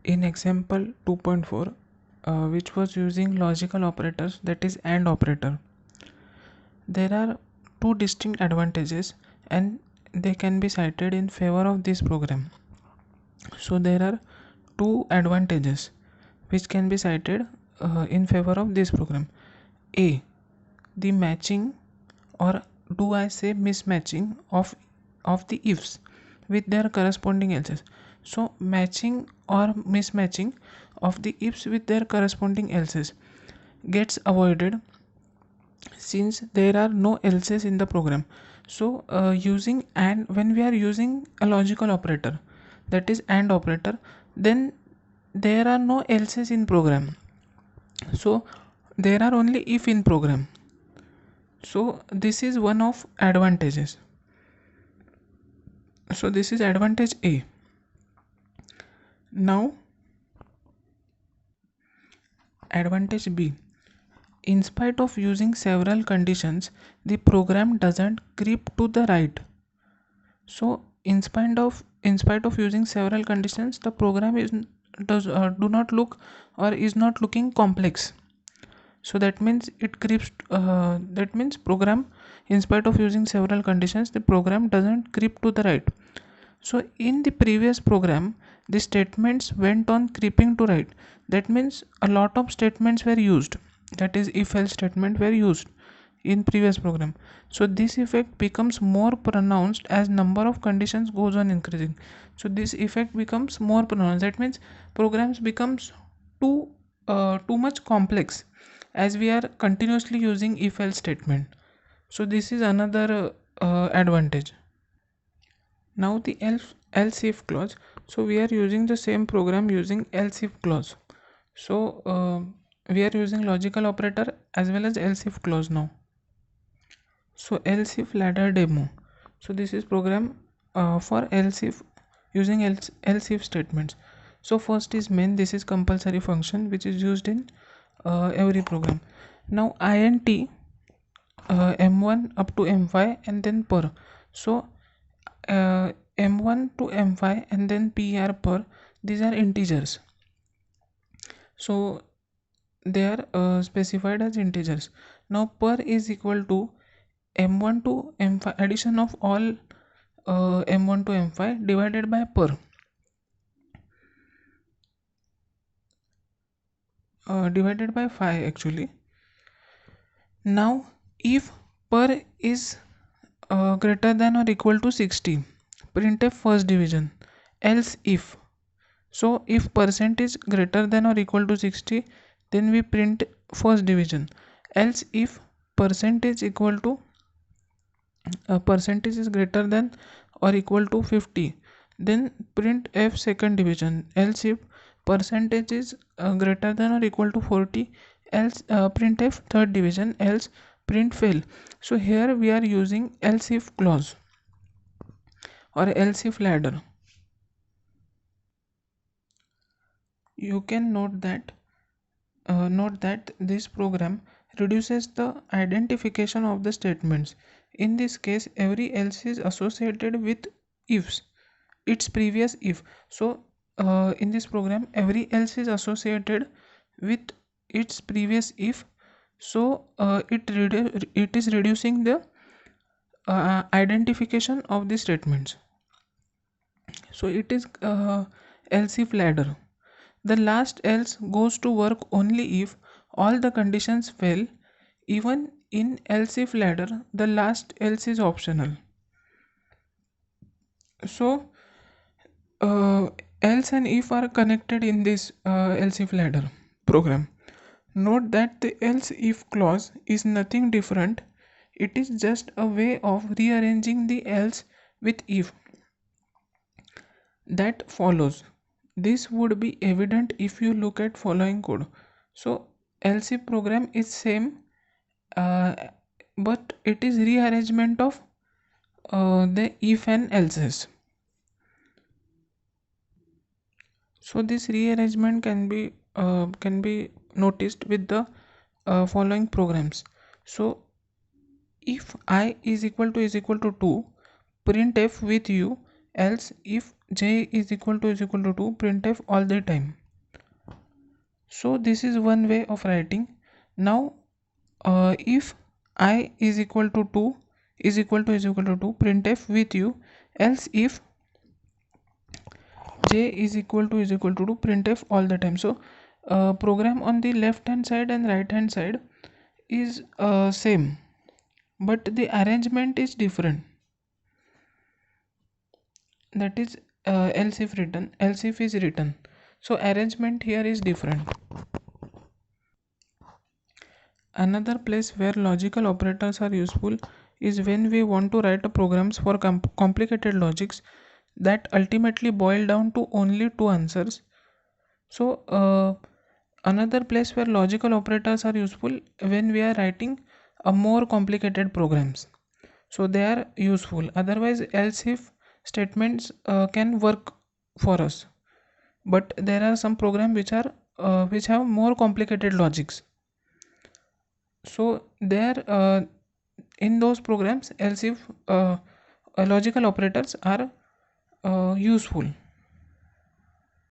in example 2.4, which was using logical operators, that is AND operator, there are two distinct advantages and they can be cited in favor of this program. So there are two advantages which can be cited in favor of this program. A, the matching, or do I say mismatching of the ifs with their corresponding else's. So matching or mismatching of the ifs with their corresponding else's gets avoided since there are no else's in the program. So using and when we are using a logical operator, that is AND operator, then there are no else's in program. So there are only if in program. So this is one of advantages. So this is advantage A. Now advantage B. In spite of using several conditions, the program doesn't creep to the right. So in spite of using several conditions, the program do not look or is not looking complex. So that means it creeps. That means program, in spite of using several conditions, the program doesn't creep to the right. So in the previous program, the statements went on creeping to right. That means a lot of statements were used. That is, if else statement were used in previous program. So this effect becomes more pronounced as number of conditions goes on increasing. So this effect becomes more pronounced. That means programs becomes too much complex as we are continuously using if else statement. So this is another advantage. Now the else if clause. So we are using the same program using else if clause. So we are using logical operator as well as else if clause now. So else if ladder demo. So this is program for else if using else if statements. So first is main. This is compulsory function which is used in every program. Now int m1 up to m5 and then per. So m1 to m5 and then per per, these are integers. So they are specified as integers. Now per is equal to m1 to m5, addition of all m1 to m5 divided by per, divided by 5 actually. Now if per is greater than or equal to 60, printf first division. Else if, so if percent is greater than or equal to 60, then we print first division. Else if percentage equal to percentage is greater than or equal to 50, then print f second division. Else if percentage is greater than or equal to 40, else print f third division, else print fail. So here we are using else if clause or else if ladder. You can note that this program reduces the identification of the statements. In this case, every else is associated with ifs, its previous if. So in this program, every else is associated with its previous if. So it is reducing the identification of the statements. So it is else if ladder. The last else goes to work only if all the conditions fail. Even in else if ladder, the last else is optional. So else and if are connected in this else if ladder program. Note that the else if clause is nothing different. It is just a way of rearranging the else with if that follows. This would be evident if you look at following code. So else if program is same, but it is rearrangement of the if and else's. So this rearrangement can be noticed with the following programs. So if I is equal to 2, printf with u else if j is equal to 2, printf all the time. So this is one way of writing. Now if I is equal to 2 is equal to 2, printf with you, else if j is equal to 2, printf all the time. So program on the left hand side and right hand side is same, but the arrangement is different. That is else if written, else if is written, so arrangement here is different. Another place where logical operators are useful is when we want to write programs for complicated logics that ultimately boil down to only two answers. So another place where logical operators are useful when we are writing a more complicated programs, so they are useful. Otherwise else if statements can work for us, but there are some programs which have more complicated logics. So there in those programs else if logical operators are useful.